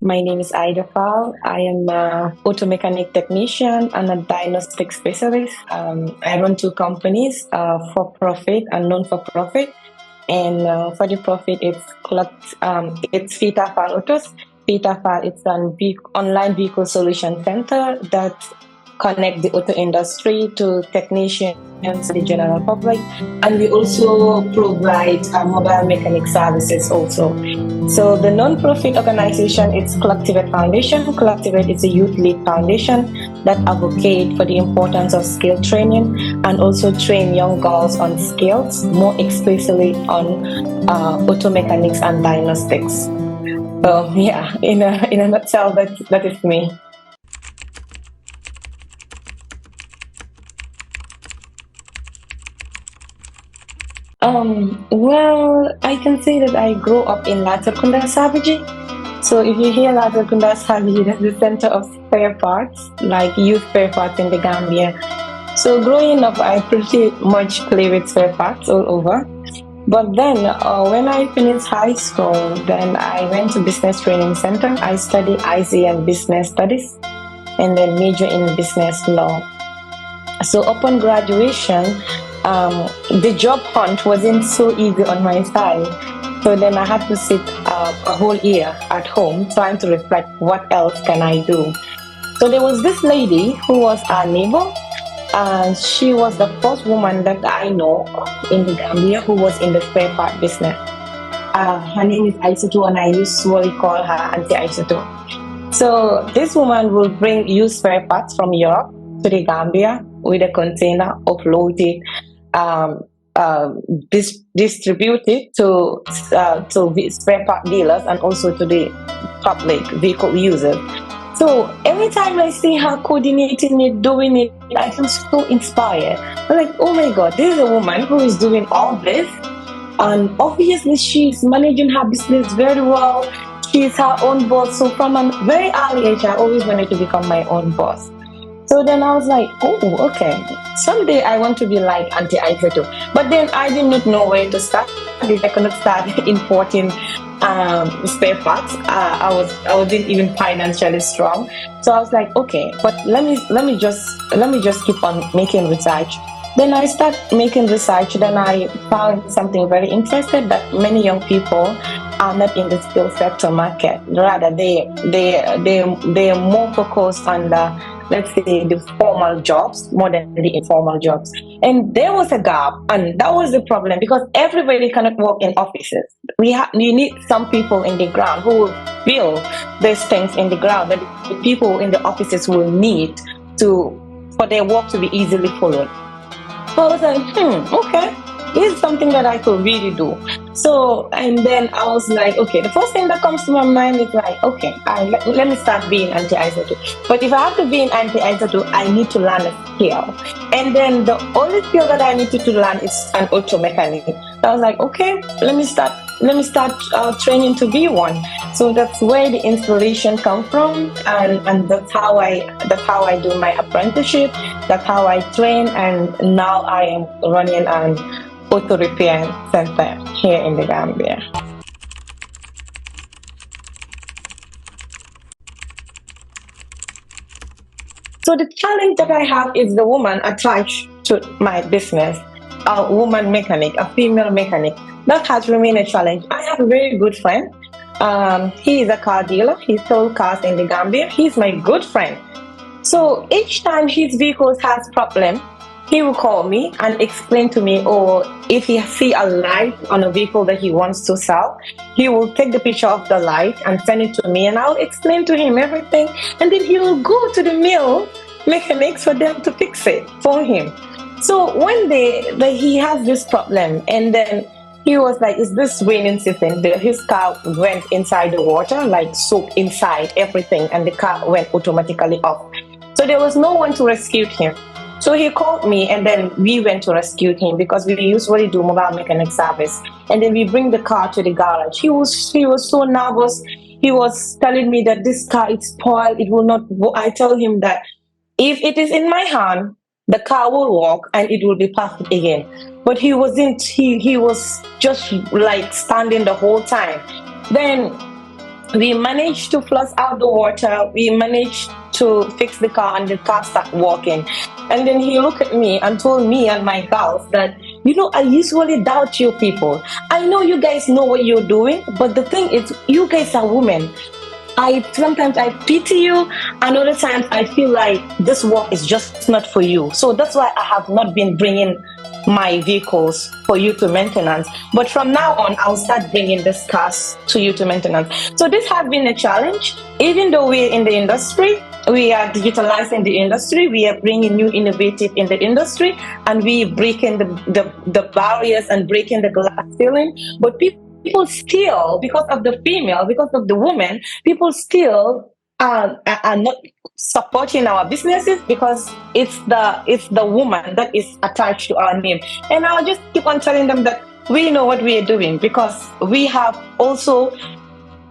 My name is Faal. I am an auto mechanic technician and a diagnostic specialist. I run two companies, for profit and non for profit. And for the profit, it's Faal Autos. Faal, it's an online vehicle solution center that connect the auto industry to technicians and the general public. And we also provide mobile mechanic services also. So the non-profit organization is Collectivate Foundation. Collectivate is a youth-led foundation that advocate for the importance of skill training and also train young girls on skills, more explicitly on auto mechanics and diagnostics. So yeah, in a nutshell, that is me. Well, I can say that I grew up in Latrikunda Savage. So if you hear Latrikunda Savage, that's the center of spare parts, like youth spare parts in the Gambia. So growing up, I pretty much play with spare parts all over. But then when I finished high school, then I went to business training center. I studied IC and business studies and then major in business law. So upon graduation, the job hunt wasn't so easy on my side. So then I had to sit a whole year at home trying to reflect what else can I do. So there was this lady who was our neighbor, and she was the first woman that I know in the Gambia who was in the spare part business. Her name is Aissatou, and I usually call her Auntie Aissatou. So this woman will bring used spare parts from Europe to the Gambia with a container, offload it, um, distribute it to spare part dealers and also to the public vehicle users. So every time I see her coordinating it, doing it, I feel so inspired. I'm like, oh my God, this is a woman who is doing all this. And obviously she's managing her business very well. She's her own boss. So from a very early age, I always wanted to become my own boss. So then I was like, oh, okay. Someday I want to be like Auntie Aissatou. But then I did not know where to start. I could not start importing spare parts. I wasn't even financially strong. So I was like, okay, but let me just keep on making research. Then I start making research. Then I found something very interesting that many young people are not in the skill sector market. Rather, they are more focused on the, let's say, the formal jobs more than the informal jobs. And there was a gap, and that was the problem because everybody cannot work in offices. You need some people in the ground who will build these things in the ground that the people in the offices will need for their work to be easily followed. So I was like, okay, this is something that I could really do. So, and then I was like, okay, the first thing that comes to my mind is like, okay, let me start being Auntie Aissatou. But if I have to be an Auntie Aissatou, I need to learn a skill. And then the only skill that I needed to learn is an auto mechanic. So I was like, okay, let me start training to be one. So that's where the inspiration comes from, and that's how I do my apprenticeship. That's how I train, and now I am running an auto repair center here in the Gambia. So the challenge that I have is the woman attached to my business, a woman mechanic, a female mechanic. That has remained a challenge. I have a very good friend. He is a car dealer. He sold cars in the Gambia. He's my good friend. So each time his vehicles has problem, he will call me and explain to me, or if he see a light on a vehicle that he wants to sell, he will take the picture of the light and send it to me, and I'll explain to him everything, and then he will go to the mill mechanics for them to fix it for him. So one day he has this problem, and then he was like, is this raining season? His car went inside the water, like soaked inside everything, and the car went automatically off. So there was no one to rescue him. So he called me, and then we went to rescue him because we usually do mobile mechanic service. And then we bring the car to the garage. He was so nervous. He was telling me that this car is spoiled. It will not. I tell him that if it is in my hand, the car will walk and it will be perfect again. But he wasn't. He was just like standing the whole time. Then We managed to flush out the water. We managed to fix the car, and the car started working. And then he looked at me and told me and my girls that, I usually doubt you people. I know you guys know what you're doing, but the thing is, you guys are women. I pity you, and other times I feel like this work is just not for you. So that's why I have not been bringing my vehicles for you to maintenance. But from now on, I'll start bringing this cars to you to maintenance. So this has been a challenge. Even though we're in the industry, we are digitalizing the industry, we are bringing new innovative in the industry, and we breaking the barriers and breaking the glass ceiling. But people still, because of the female, because of the woman, people still are not supporting our businesses because it's the woman that is attached to our name. And I'll just keep on telling them that we know what we are doing, because we have also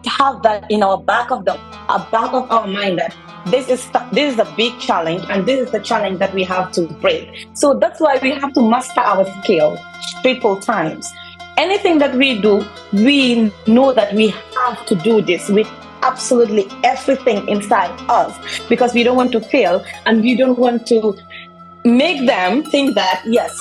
have that in our back of our mind, that this is a big challenge, and this is the challenge that we have to break. So that's why we have to master our skill triple times. Anything that we do, we know that we have to do this with absolutely everything inside us, because we don't want to fail, and we don't want to make them think that, yes,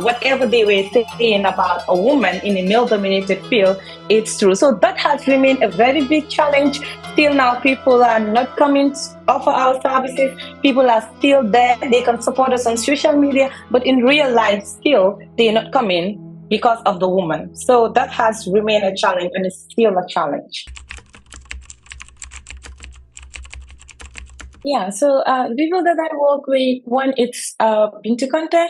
whatever they were saying about a woman in a male-dominated field, it's true. So that has remained a very big challenge. Still now, people are not coming to offer our services. People are still there. They can support us on social media, but in real life, still, they're not coming because of the woman. So that has remained a challenge, and it's still a challenge. Yeah, so the people that I work with, one, it's Bintu Conte.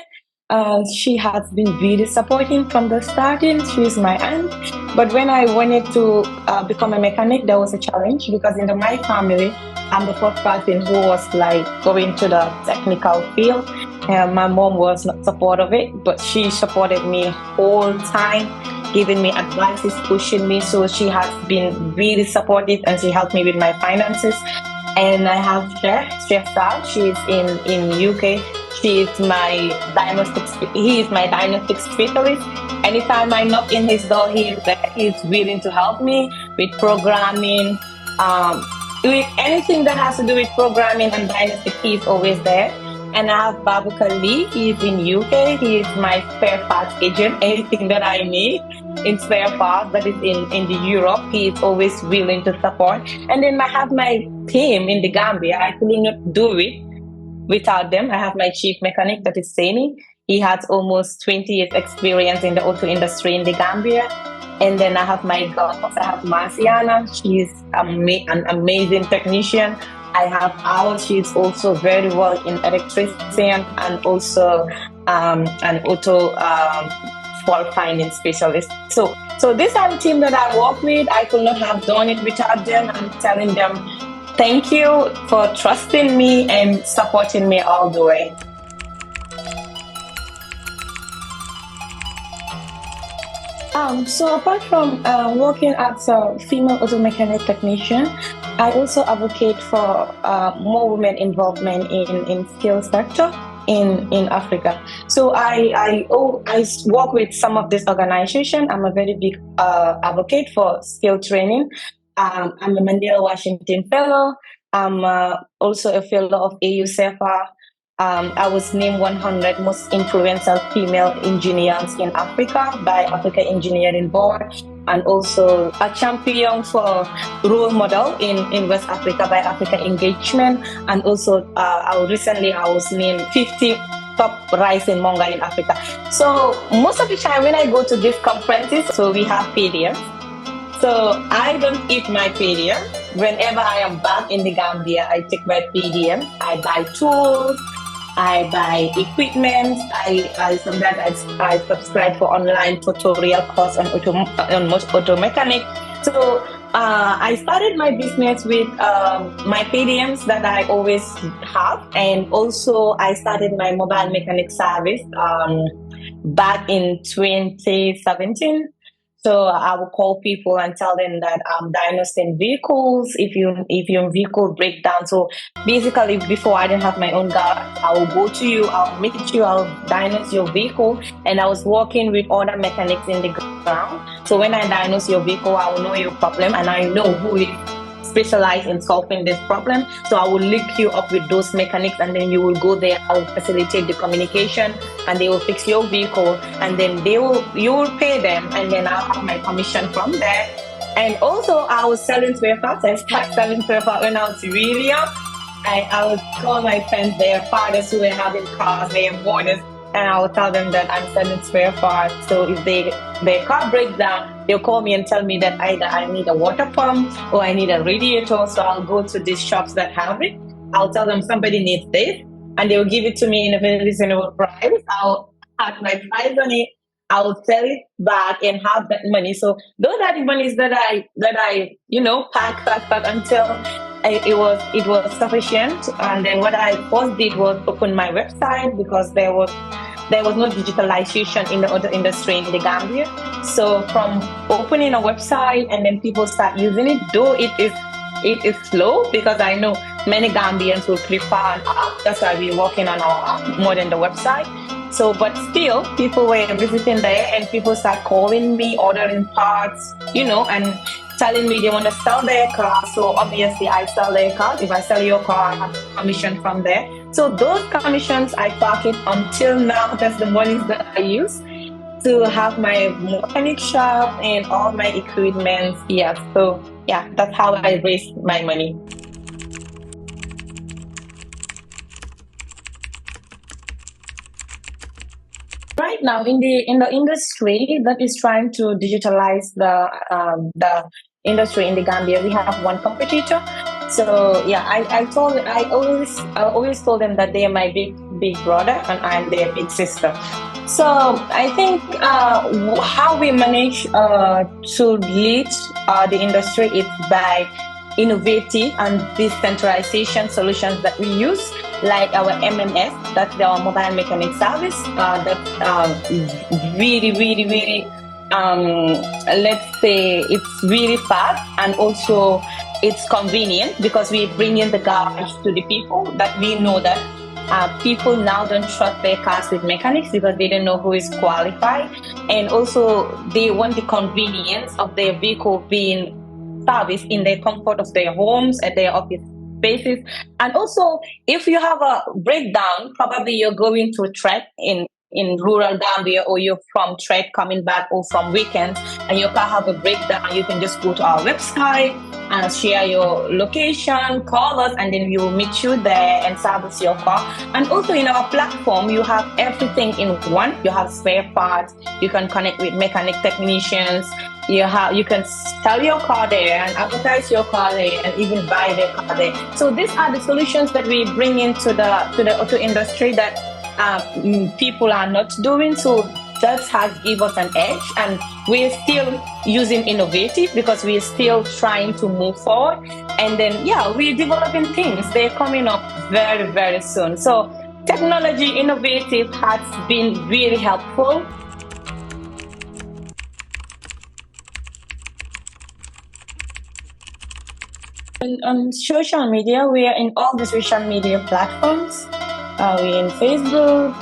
She has been really supporting from the starting. She's my aunt. But when I wanted to become a mechanic, there was a challenge, because in my family, I'm the first person who was like going to the technical field. My mom was not supportive of it, but she supported me whole time, giving me advices, pushing me. So she has been really supportive, and she helped me with my finances. And I have Chef Faal. She's in UK. She is my he is my diagnostic specialist. Anytime I knock in his door, he is there. He's willing to help me with programming. With anything that has to do with programming and diagnostic, he's always there. And I have Babuka Lee. He's in UK. He is my spare parts agent. Anything that I need in spare parts that is in the Europe, he is always willing to support. And then I have my team in the Gambia. I could not do it without them. I have my chief mechanic, that is Sani. He has almost 20 years experience in the auto industry in the Gambia. And then I have my girls. I have Marciana. She's an amazing technician. I have Alice. She's also very well in electrician, and also an auto fault finding specialist. So these are the team that I work with. I could not have done it without them. I'm telling them thank you for trusting me and supporting me all the way. So apart from working as a female auto mechanic technician, I also advocate for more women involvement in skill sector in Africa. So I work with some of this organization. I'm a very big advocate for skill training. I'm a Mandela Washington Fellow. I'm also a fellow of AU CEFA. I was named 100 most influential female engineers in Africa by Africa Engineering Board, and also a champion for role model in West Africa by Africa Engagement. And also recently I was named 50 top rising manga in Africa. So most of the time when I go to these conferences, so we have PDM. So I don't eat my PDM. Whenever I am back in the Gambia, I take my PDM. I buy tools, I buy equipment. I sometimes I subscribe for online tutorial course on auto mechanic. So I started my business with my PDMs that I always have, and also I started my mobile mechanic service back in 2017. So I will call people and tell them that I'm diagnosing vehicles. If your vehicle break down, so basically before I didn't have my own car, I will go to you, I'll meet you, I'll diagnose your vehicle, and I was working with other mechanics in the ground. So when I diagnose your vehicle, I will know your problem and I know who is specialized in solving this problem. So I will link you up with those mechanics and then you will go there. I will facilitate the communication and they will fix your vehicle and then you will pay them and then I'll have my commission from there. And also I was selling spare parts. I started selling spare parts when I was really young. I would call my friends, their fathers who were having cars, their mothers, and I will tell them that I'm selling spare parts. So if their car breaks down, they'll call me and tell me that either I need a water pump or I need a radiator. So I'll go to these shops that have it. I'll tell them somebody needs this, and they will give it to me in a very reasonable price. I'll add my price on it. I'll sell it back and have that money. So those are the monies that I pack until it was sufficient. And then what I first did was open my website because there was no digitalization in the auto industry in the Gambia. So from opening a website and then people start using it, though it is slow because I know many Gambians will prefer an app. That's why we're working on our app more than the website. So, but still, people were visiting there and people start calling me, ordering parts, and telling me they want to sell their car. So obviously I sell their car. If I sell your car, I have a commission from there. So those commissions, I park it until now. That's the monies that I use to have my mechanic shop and all my equipment. Yeah, so yeah, that's how I raise my money. Right now, in the industry that is trying to digitalize the industry in the Gambia, we have one competitor. So yeah, I always told them that they are my big brother and I'm their big sister. So I think how we manage to lead the industry is by innovative and decentralization solutions that we use, like our MMS, that's our mobile mechanic service. That's really, really, really, let's say it's really fast and also it's convenient because we bring in the garbage to the people that we know that people now don't trust their cars with mechanics because they don't know who is qualified, and also they want the convenience of their vehicle being service in the comfort of their homes, at their office spaces. And also, if you have a breakdown, probably you're going to a trek in rural Gambia or you're from trek coming back or from weekends and your car have a breakdown, you can just go to our website and share your location, call us, and then we will meet you there and service your car. And also in our platform, you have everything in one. You have spare parts, you can connect with mechanic technicians, you can sell your car there and advertise your car there and even buy the car there. So these are the solutions that we bring into the auto industry that people are not doing. So that has give us an edge, and we're still using innovative because we're still trying to move forward. And then we're developing things. They're coming up very, very soon. So technology innovative has been really helpful. On social media, we are in all the social media platforms. We're in Facebook,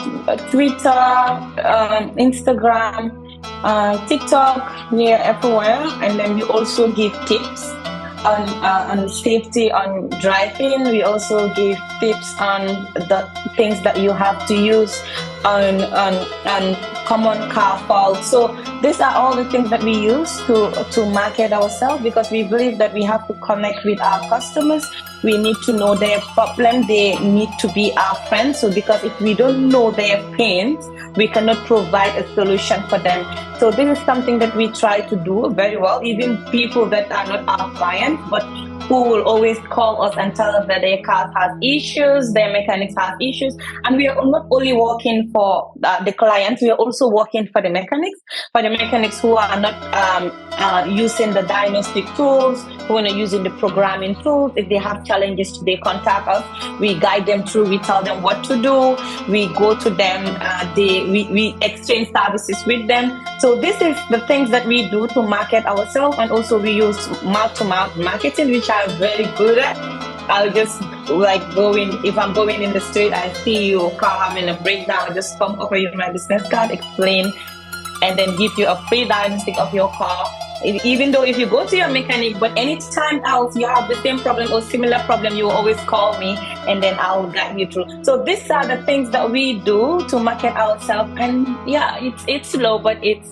Twitter, Instagram, TikTok. We are everywhere, and then we also give tips on safety on driving. We also give tips on the things that you have to use on common car faults. So these are all the things that we use to market ourselves, because we believe that we have to connect with our customers. We need to know their problem. They need to be our friends. So because if we don't know their pains, we cannot provide a solution for them. So this is something that we try to do very well. Even people that are not our clients, but who will always call us and tell us that their cars have issues, their mechanics have issues. And we are not only working for the clients, we are also working for the mechanics who are not using the diagnostic tools, who are using the programming tools. If they have challenges, they contact us. We guide them through. We tell them what to do. We go to them. We exchange services with them. So this is the things that we do to market ourselves, and also we use mouth-to-mouth marketing, which I'm very good at. I'll just like if I'm going in the street, I see your car having a breakdown, I just come offer you my business card, explain, and then give you a free diagnostic of your car. Even though if you go to your mechanic, but anytime else you have the same problem or similar problem, you will always call me and then I'll guide you through. So these are the things that we do to market ourselves, and yeah, it's slow, but it's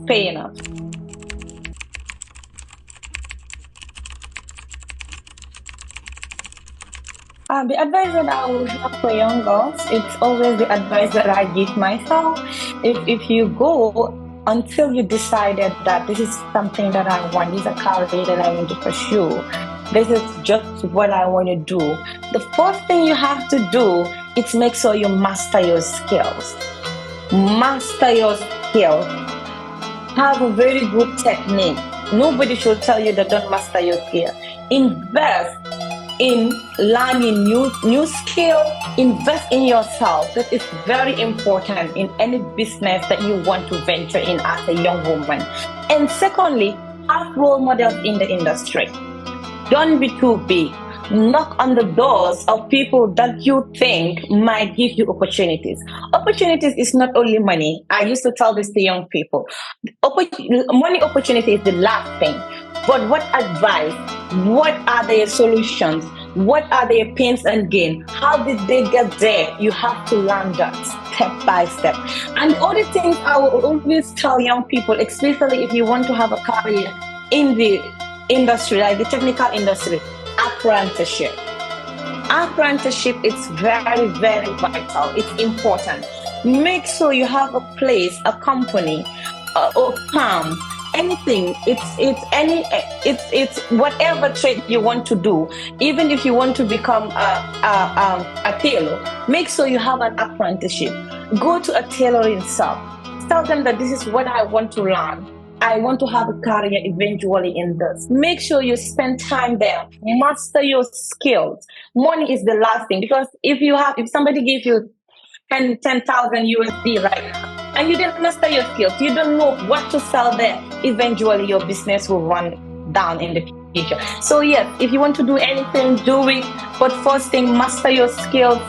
paying off. The advice that I would have for young girls, it's always the advice that I give myself. If you go until you decided that this is something that I want, this is a career that I want to pursue, this is just what I want to do, the first thing you have to do is make sure you master your skills. Master your skills. Have a very good technique. Nobody should tell you that don't master your skill. Invest in learning new skill. Invest in yourself. That is very important in any business that you want to venture in as a young woman. And secondly, have role models in the industry. Don't be too big. Knock on the doors of people that you think might give you opportunities. Opportunities is not only money. I used to tell this to young people. Money opportunity is the last thing. But what advice? What are their solutions? What are their pains and gain? How did they get there? You have to learn that step by step. And the other things I will always tell young people, especially if you want to have a career in the industry, like the technical industry, apprenticeship. Apprenticeship is very, very vital. It's important. Make sure you have a place, a company, or firm. Anything, it's whatever trade you want to do. Even if you want to become a tailor, make sure you have an apprenticeship. Go to a tailoring shop. Tell them that this is what I want to learn. I want to have a career eventually in this. Make sure you spend time there. Master your skills. Money is the last thing, because if somebody gives you 10,000 USD right now, and you didn't master your skills, you don't know what to sell there, eventually your business will run down in the future. So yes, if you want to do anything, do it. But first thing, master your skills.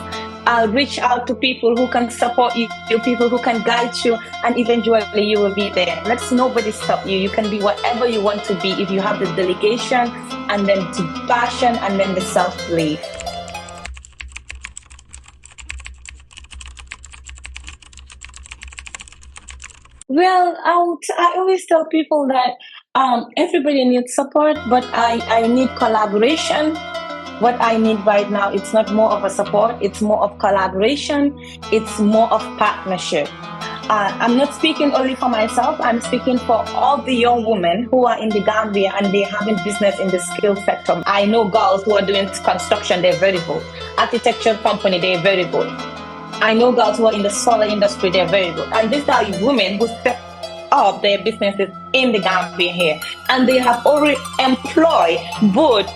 Reach out to people who can support you, people who can guide you, and eventually you will be there. Let nobody stop you. You can be whatever you want to be if you have the delegation, and then the passion, and then the self-belief. Well, I always tell people that everybody needs support, but I need collaboration. What I need right now, it's not more of a support, it's more of collaboration, it's more of partnership. I'm not speaking only for myself, I'm speaking for all the young women who are in the Gambia and they're having business in the skill sector. I know girls who are doing construction, they're very good. Architecture company, they're very good. I know girls who are in the solar industry, they're very good. And these are women who set up their businesses in the Gambia here. And they have already employed both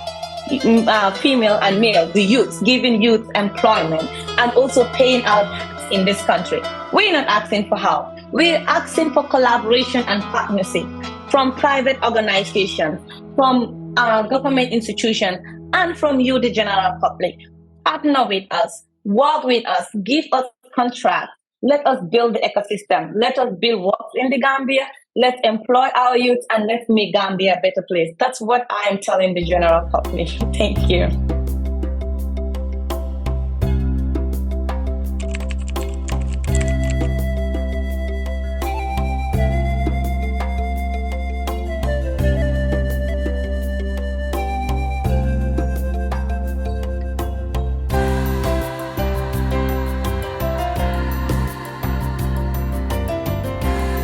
female and male, the youth, giving youth employment, and also paying out in this country. We're not asking for help. We're asking for collaboration and partnership from private organizations, from government institutions, and from you, the general public. Partner with us, work with us, give us contracts. Let us build the ecosystem. Let us build work in the Gambia. Let's employ our youth and let's make Gambia a better place. That's what I am telling the general public. Thank you.